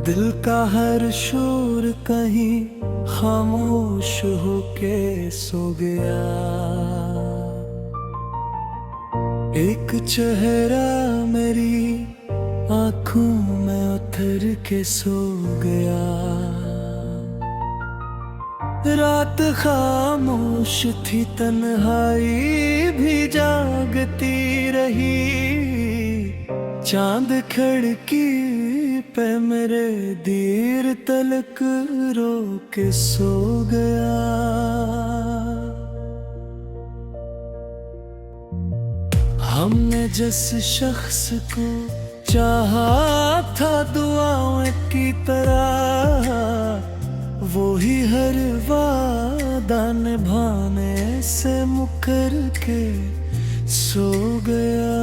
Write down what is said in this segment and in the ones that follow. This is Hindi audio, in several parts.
दिल का हर शोर कहीं खामोश होके सो गया। एक चेहरा मेरी आंखों में उतर के सो गया। रात खामोश थी, तन्हाई भी जागती रही। चांद खिड़की पे मेरे देर तलक रो के सो गया। हमने जिस शख्स को चाहा था दुआओं की तरह, वो ही हर वादा निभाने से मुकर के सो गया।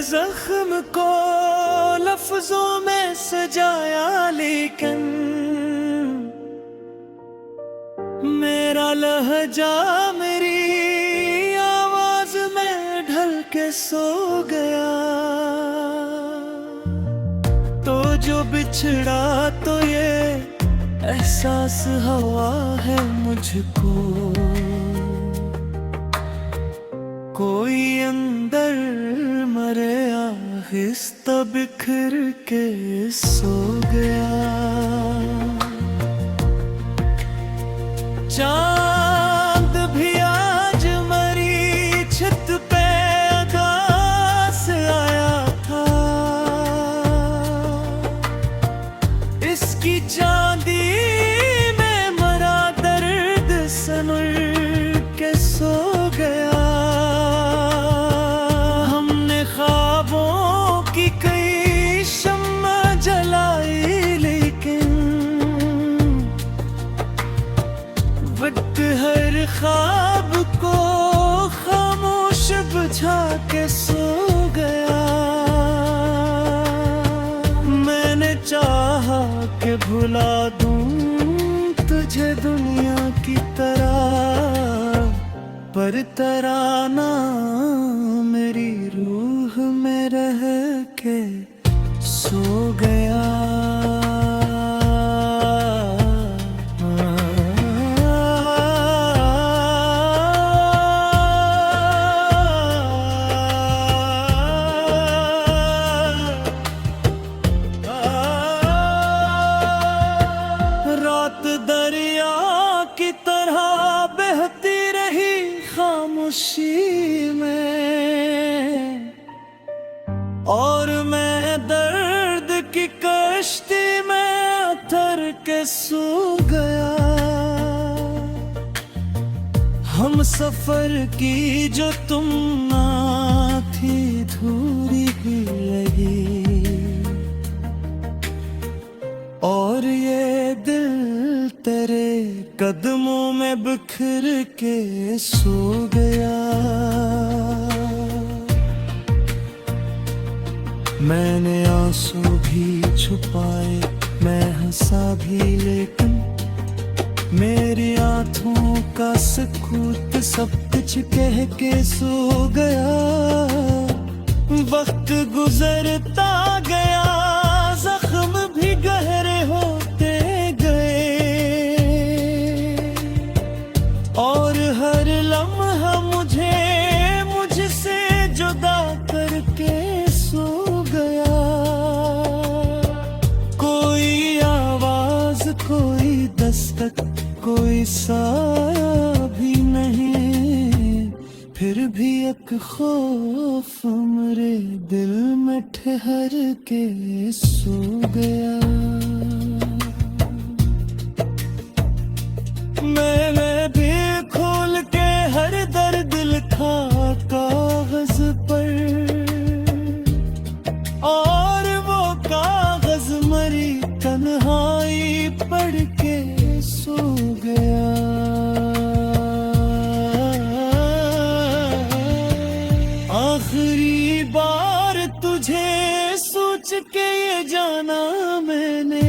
जख्म को लफ्जों में सजाया, लेकिन मेरा लहजा मेरी आवाज में ढल के सो गया। तो जो बिछड़ा तो ये एहसास हुआ है मुझको, कोई अंदर मरे आहिस्ता बिखर के सो गया। चांद भी आज मरी छत पे अदा से आया था। इसकी चांदी में मरा दर्द सनुर के सो गया। कई शम्मा जलाई, लेकिन वक्त हर ख्वाब को खामोश बुझा के सो गया। मैंने चाहा कि भुला दूं तुझे दुनिया की तरह, पर तराना मेरी रूह में रह के सो गया। रात दरिया की तरह बहती रही खामोशी में, और मैं दर्द की कश्ती में उतर के सो गया। हम सफर की जो तुम ना थी धूरी ही रही, और ये दिल तेरे कदमों में बिखर के सो गया। मैंने आंसू भी छुपाए, मैं हंसा भी, लेकिन मेरी आंखों का सकूत सब कुछ कह के सो गया। वक्त गुजरता गया, जख्म भी गहरे होते गए, और हर लम्हा मुझसे जुदा करके सो गया। कोई आवाज, कोई दस्तक, कोई साया भी नहीं, फिर भी एक खौफ मेरे दिल में ठहर के सो गया। मैंने भी खोल के हर दर्द लिखा कागज पर, और वो कागज मरी तन्हाई पढ़ के सो गया। आखिरी बार तुझे सोच के ये जाना मैंने,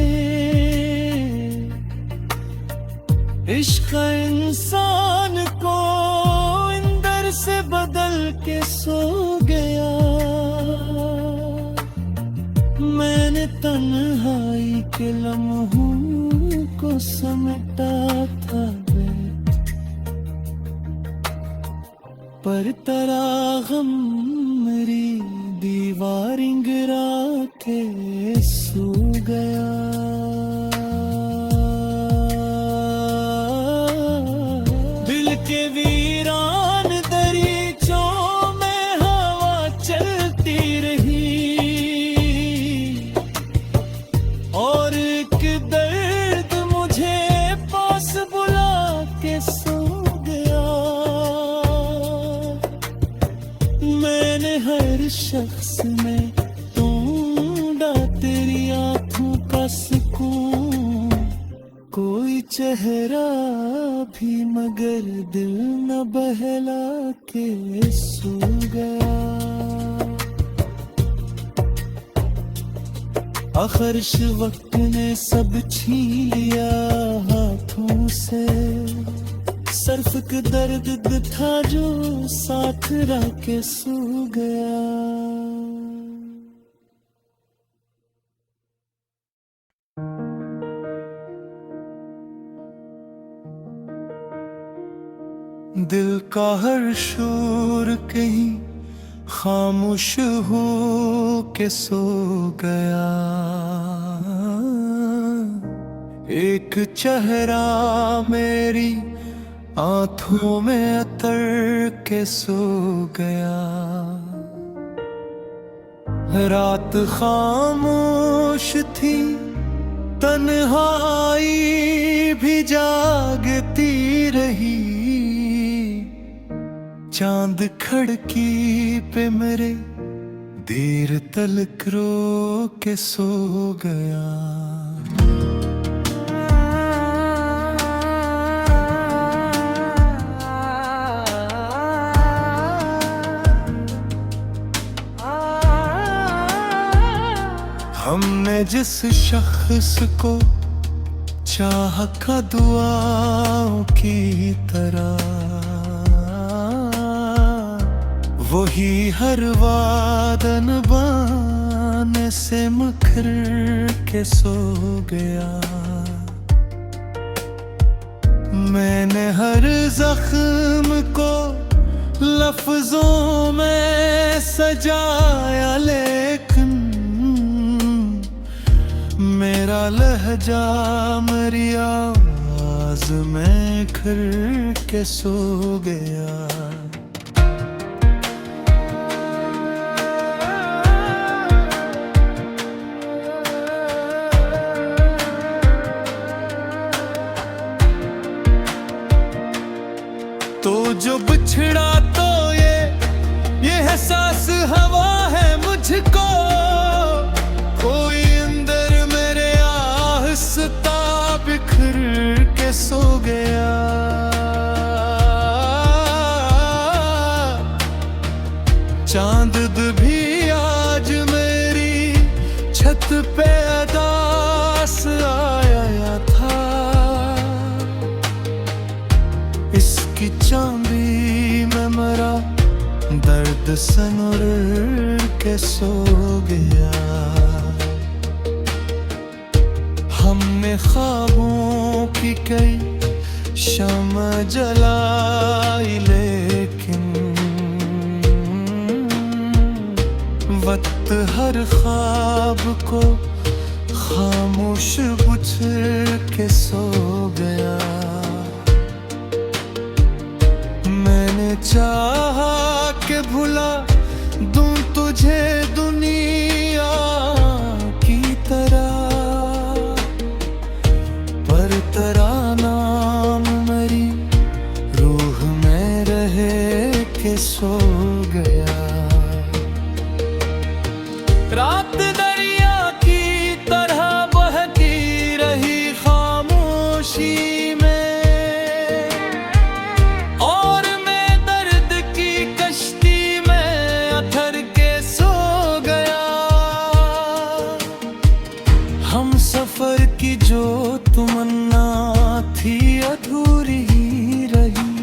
इश्क इंसान को इंदर से बदल के सो गया। मैंने तन्हाई के लम्हों को समेटा था पर तरागम मेरी दीवार इंगरा के सो गया। दिल के वीरान दरीचों में हवा चलती रही, और एक दर्द मुझे पास बुला के सो गया। मैंने हर शख्स में ढूंढा तेरी आंखों का सुकून, कोई चेहरा भी मगर दिल न बहला के सो गया। आखिर वक्त ने सब छीन लिया हाथों से, सर्फ के दर्द था जो साथ रह के सो गया। दिल का हर शोर कहीं खामोश हो के सो गया। एक चेहरा मेरी आंखों में अतर के सो गया। रात खामोश थी, तन्हाई भी जागती रही। चांद खिड़की पे मेरे देर तलक रो के सो गया। हमने जिस शख्स को चाहा का दुआओं की तरह, वही हर वादन बाने से मुखर के सो गया। मैंने हर जख्म को लफ्जों में सजाया, लेकिन मेरा लहजा मेरी आवाज में घर के सो गया। तो जो बिछड़ा तो ये एहसास हवा है मुझको, कोई अंदर मेरे आहस्ता बिखर के सो गया। चांद भी आज मेरी छत पे अदास आया था। इसकी चांदी में मरा दर्द सनुर के सो गया। हमने ख्वाबों की कई शम्म जलाई, लेकिन वक्त हर ख्वाब को खामोश बुझ के सो गया। मैंने चाहा के भुला दूं तुझे दुनिया की तरह, पर तेरा नाम रात दरिया की तरह बहती रही खामोशी में, और मैं दर्द की कश्ती में अथर के सो गया। हम सफर की जो तमन्ना थी अधूरी ही रही,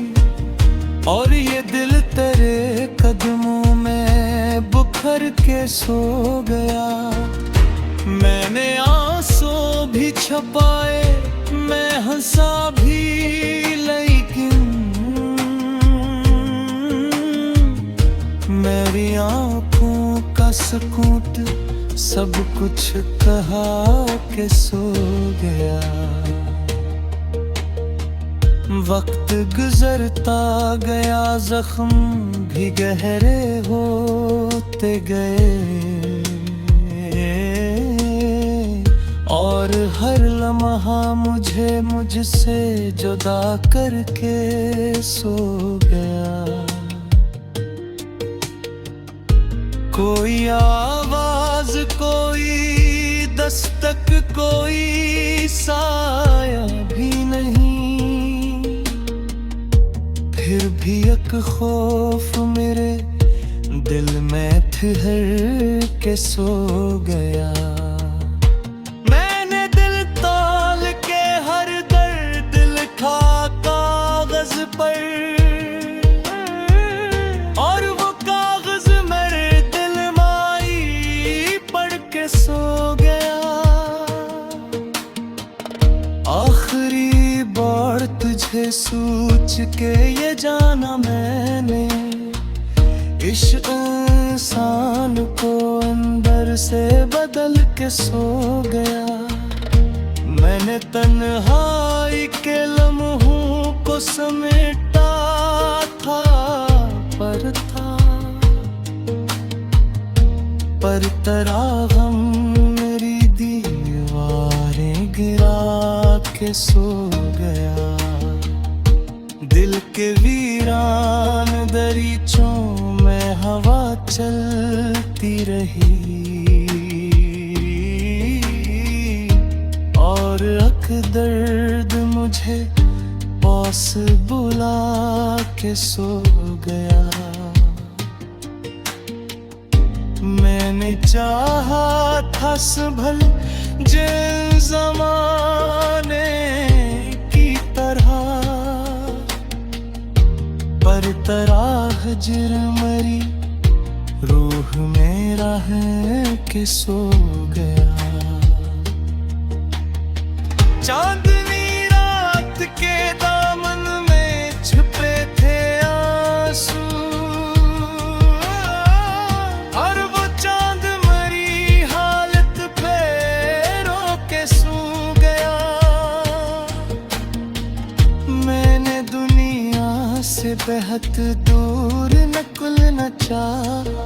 और ये दिल तेरे कदमों में बुखर के सो गया। मैंने आंसू भी छुपाए, मैं हंसा भी, लेकिन मेरी आंखों का सुकून सब कुछ कहा के सो गया। वक्त गुजरता गया, जख्म भी गहरे होते गए, और हर लम्हा मुझे मुझसे जुदा करके सो गया। कोई आवाज, कोई दस्तक, कोई साया भी नहीं, फिर भी एक खौफ मेरे दिल में ठहर के सो गया। मैंने दिल तोल के हर दर्द लिखा कागज पर, और वो कागज मेरे दिल माई पढ़ के सो गया। आखिरी बार तुझे सोच के ये जाना मैंने, इस इंसान को अंदर से बदल के सो गया। मैंने तन्हाई के लम्हों को समेटा था, पर तेरा गम मेरी दीवारें गिरा के सो गया। दिल के वीरान दरीचों में हवा चलती रही, और अक दर्द मुझे पास बुला के सो गया। मैंने चाहा था संभल जिन ज़माने की तरह, पर तरह हिजर मरी रूह मेरा है कि सो गया। चांदनी रात के दामन में छुपे थे आंसू, और वो चांद मरी हालत पे रो के सो गया। मैंने दुनिया से बेहद दूर नकुल न चाहा,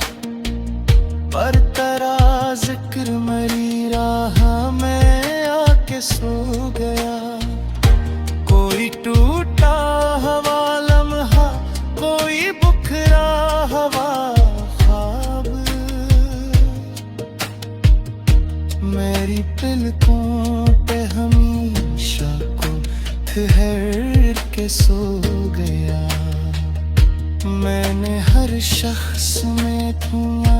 पर तेरा जिक्र मरी राह में आके सो गया। कोई टूटा हवा लम्हा, कोई बुखरा हवा ख्वाब, मेरी पलकों पे हमेशा को ठहर के सो गया। मैंने हर शख्स में ढूंढा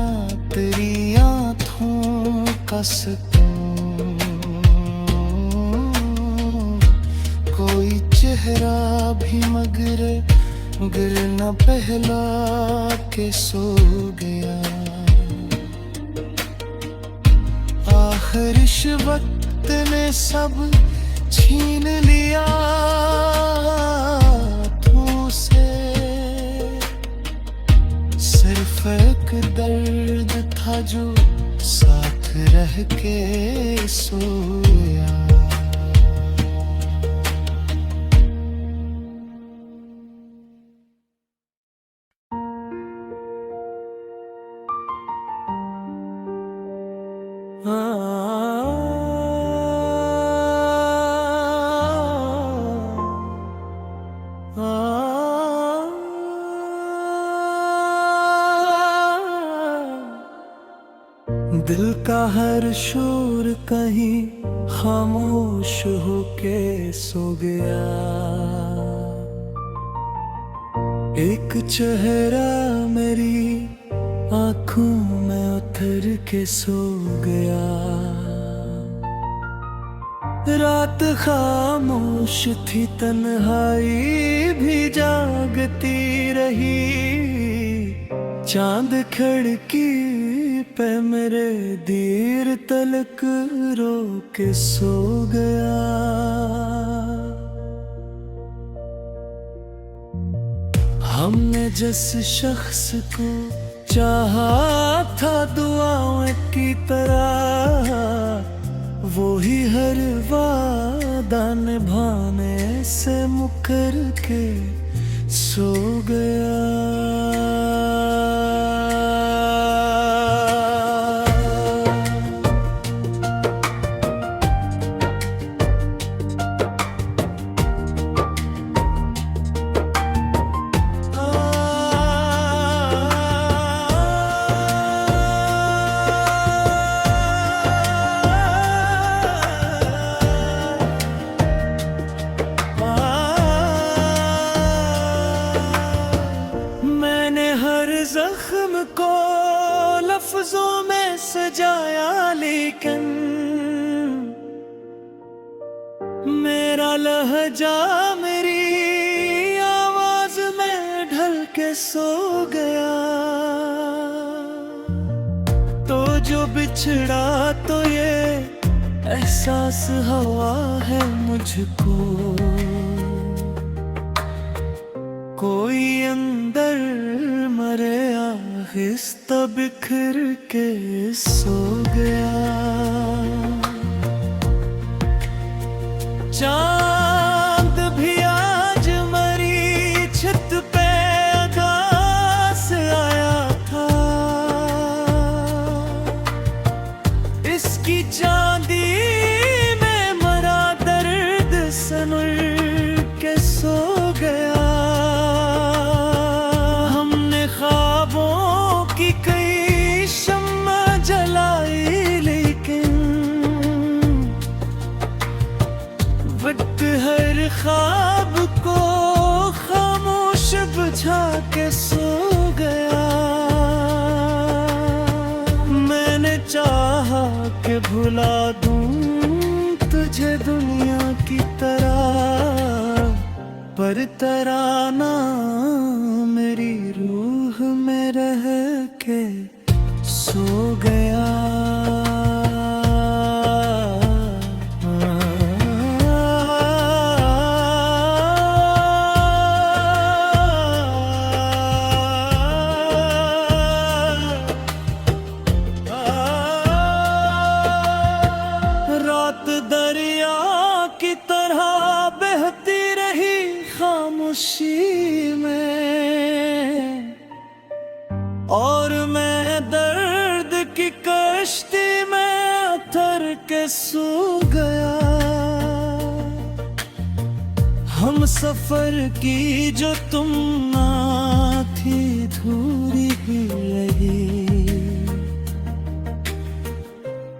तेरी आँखों का सुकून, कोई चेहरा भी मगर न पहला के सो गया। आखिर इस वक्त ने सब छीन लिया तुझसे, सिर्फ एक दर्द था जो साथ रह के सोया। दिल का हर शोर कहीं खामोश होके सो गया। एक चेहरा मेरी आंखों में उतर के सो गया। रात खामोश थी, तन्हाई भी जागती रही। चांद खिड़की पे मेरे देर तलक रो के सो गया। हमने जिस शख्स को चाहा था दुआओं की तरह, वो ही हर वादा निभाने से मुकर के सो गया। जख्म को लफ्जों में सजाया, लेकिन मेरा लहजा मेरी आवाज में ढल के सो गया। तो जो बिछड़ा तो ये एहसास हवा है मुझको, कोई अंदर मरे आहिस्ता बिखर के सो गया। चांद भी आज मरी छत पे अदास आया था। इसकी चांदी में मरा दर्द सनुर के सो गया। कई शम्मा जलाई, लेकिन वक्त हर ख्वाब को खामोश बुझा के सो गया। मैंने चाहा कि भुला दूं तुझे दुनिया की तरह, पर तराना मेरी रूह में रह के सो गया। रात दरिया की तरह बहती रही खामोशी में, और मैं दर्द की कश्ती में उतर के सो गया। हम सफर की जो तुम ना थी धूरी ही रही,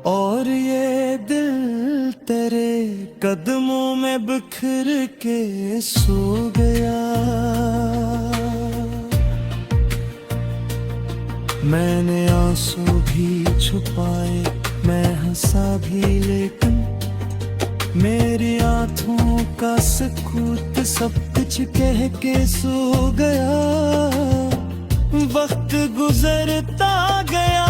और ये दिल तेरे कदमों में बिखर के सो गया। मैंने आंसू भी छुपाए, मैं हंसा भी, लेकिन मेरी आंखों का सकूत सब कुछ कह के सो गया। वक्त गुजरता गया,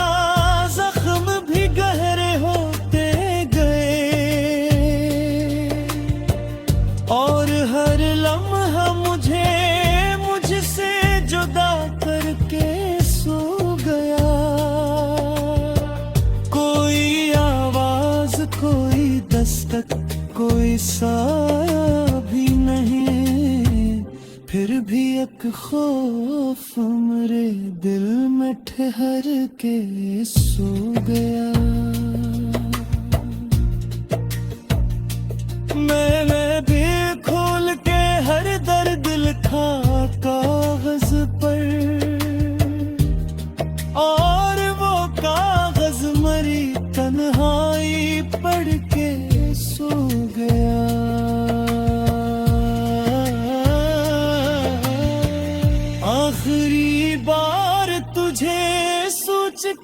जख्म भी गहरे होते गए, और हर लम्हा मुझे मुझसे जुदा करके सो गया। कोई आवाज, कोई दस्तक, कोई साया भी नहीं, फिर भी एक खौफ मेरे दिल में ठहर के सो गया। मैंने भी खोल के हर दर्द लिखा कागज पर, और वो कागज मैं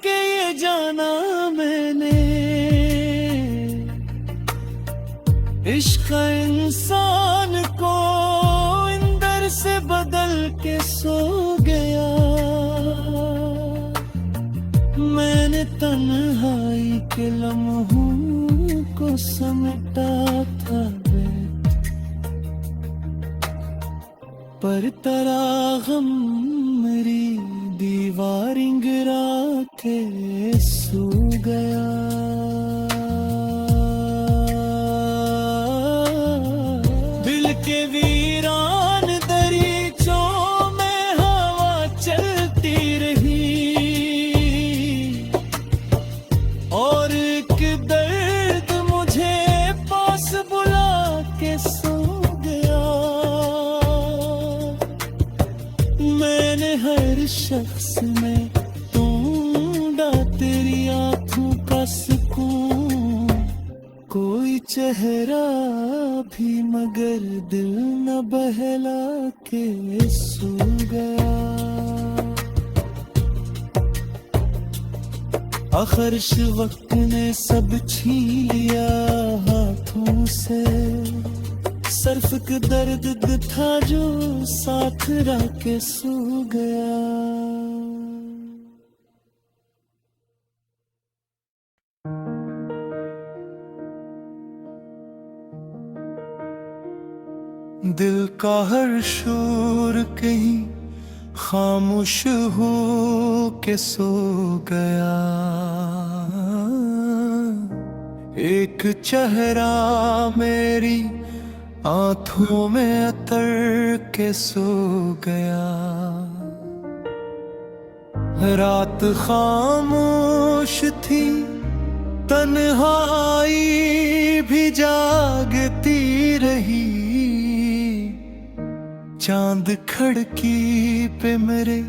के ये जाना मैंने, इश्क इंसान को इंदर से बदल के सो गया। मैंने तन्हाई के लम्हों को समेटा था पर तरागम मेरी दीवार गिरा के सो गया। दिल के वीरान दरीचों में हवा चलती रही और एक दर्द मुझे पास बुला के सो गया। मैंने हर शख्स में ढूंढा तेरी आंखों का सुकून, कोई चेहरा भी मगर दिल न बहला के सो गया। आखिर वक्त ने सब छीन लिया हाथों से, सर्फ का दर्द था जो साथ रह के सो गया। दिल का हर शोर कहीं खामोश हो के सो गया। एक चेहरा मेरी आंखों में अतर के सो गया। रात खामोश थी, तन्हाई भी जागती रही। चांद खड़की पे मेरे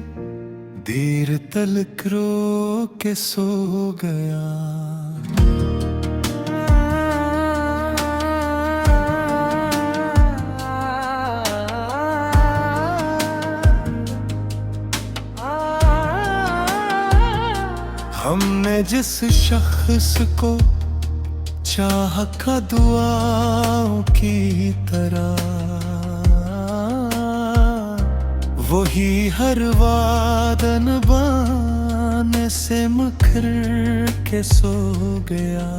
देर तलक रो के सो गया। हमने जिस शख्स को चाहा का दुआओं की तरह, वही हर वादन बाने से मुकर के सो गया।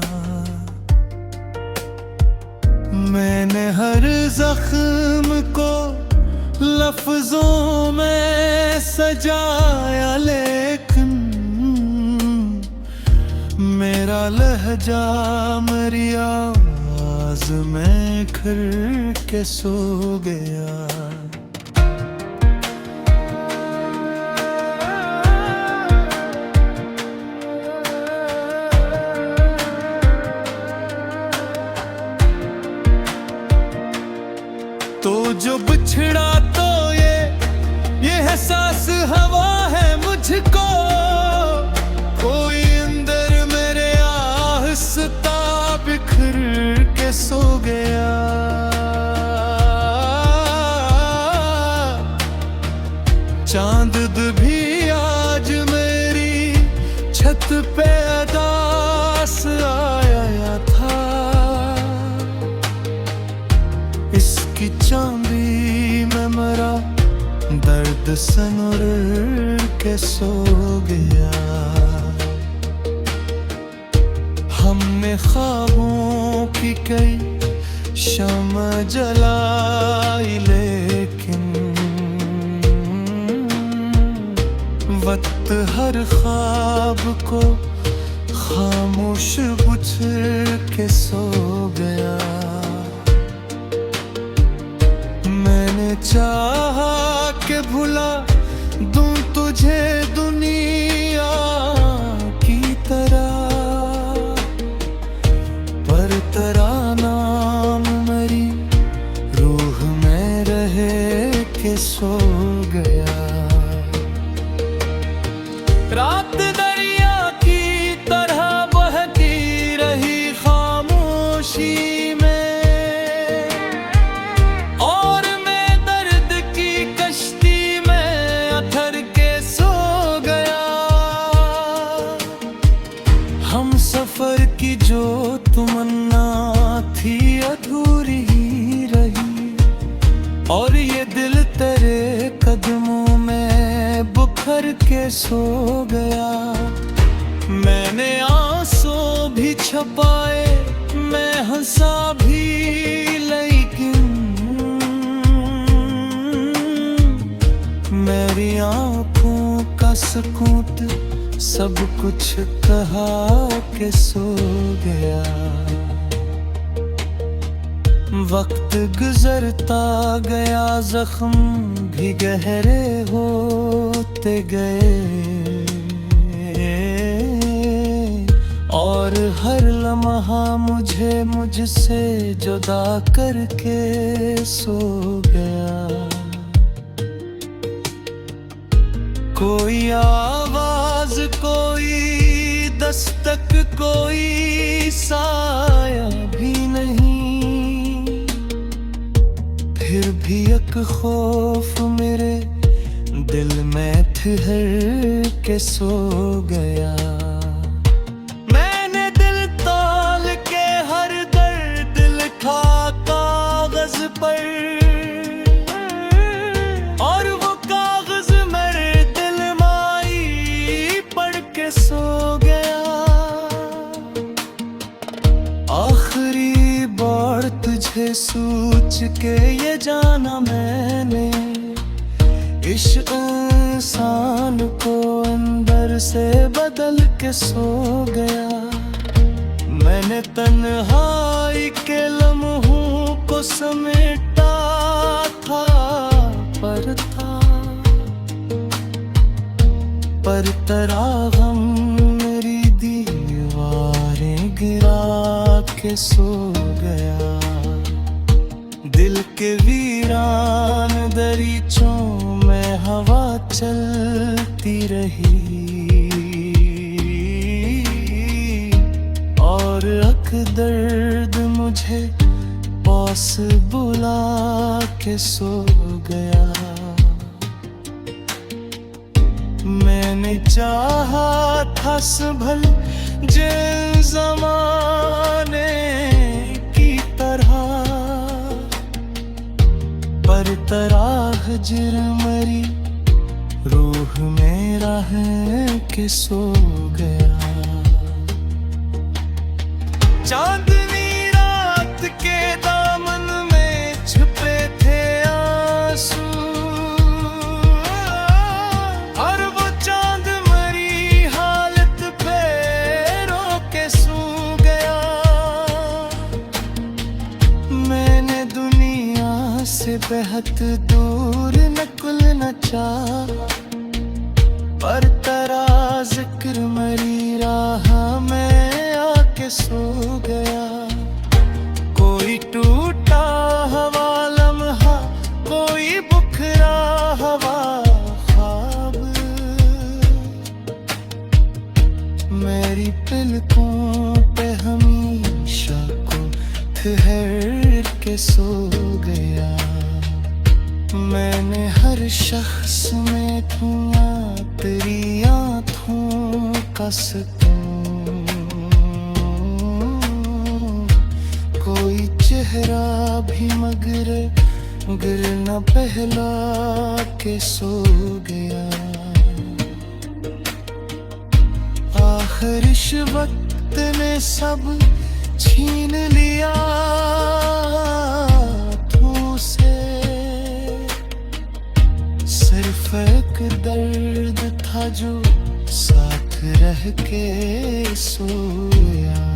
मैंने हर जख्म को लफ्जों में सजाया, लेकिन मेरा लहजा मेरी आवाज में घर के सो गया। तो जो बिछड़ा तो ये एहसास हवा है मुझको, कोई अंदर मेरे आहिस्ता बिखर के सो गया। चांद भी आज मेरी छत पे अदास आया था। इसकी चांदी में मरा दर्द सनुर के सो गया। हमने ख्वाबों की कई शम्म जलाई, लेकिन वक्त हर ख्वाब को खामोश बुझ के सो गया। मैंने चाहा के भुला दूं तुझे दुनिया की तरह, पर तेरा नाम मेरी रूह में रहे के सो गया। रात दरिया की तरह बहती रही खामोश की जो तमन्ना थी अधूरी ही रही, और ये दिल तेरे कदमों में बुखर के सो गया। मैंने आंसू भी छुपाए, मैं हंसा भी, लेकिन मेरी आंखों का सुकून सब कुछ कहा के सो गया। वक्त गुजरता गया, जख्म भी गहरे होते गए, और हर लम्हा मुझे मुझसे जुदा करके सो गया। कोई आवाज, कोई दस्तक, कोई साया भी नहीं, फिर भी एक खौफ मेरे दिल में ठहर के सो गया। मैंने दिल तोल के हर दर्द लिखा कागज पर, और वो कागज मेरे दिल माई पढ़ के सो गया। आखिरी बार तुझे सोच के ये जाना मैंने, इस इंसान को अंदर से बदल के सो गया। मैंने तन्हाई के लम्हों को समेटा था, पर तेरा गम मेरी दीवारें गिरा के सो गया। दिल के वीरान दरीचों में हवा चलती रही, और अक दर्द मुझे पास बुला के सो गया। मैंने चाहा था संभल जिन ज़माने की तरह, पर तराह हिजर मरी, रूह मेरा है कि सो गया। चांदनी रात के दामन में छुपे थे आंसू, और वो चांद मरी हालत पे रो के सो गया। मैंने दुनिया से बेहद दूर नकुल न चाहा, पर तेरा जिक्र मरी राह में आके सो गया। कोई टूटा हवा लम्हा, कोई बुखरा हवा ख्वाब, मेरी पलकों पे हमेशा को ठहर के सो गया। मैंने हर शख्स में ढूंढा तेरी आँखों का सुकून, कोई चेहरा भी मगर न पहला के सो गया। आखिर इस वक्त ने सब छीन लिया तुझसे, सिर्फ एक दर्द था जो साथ रह के सोया।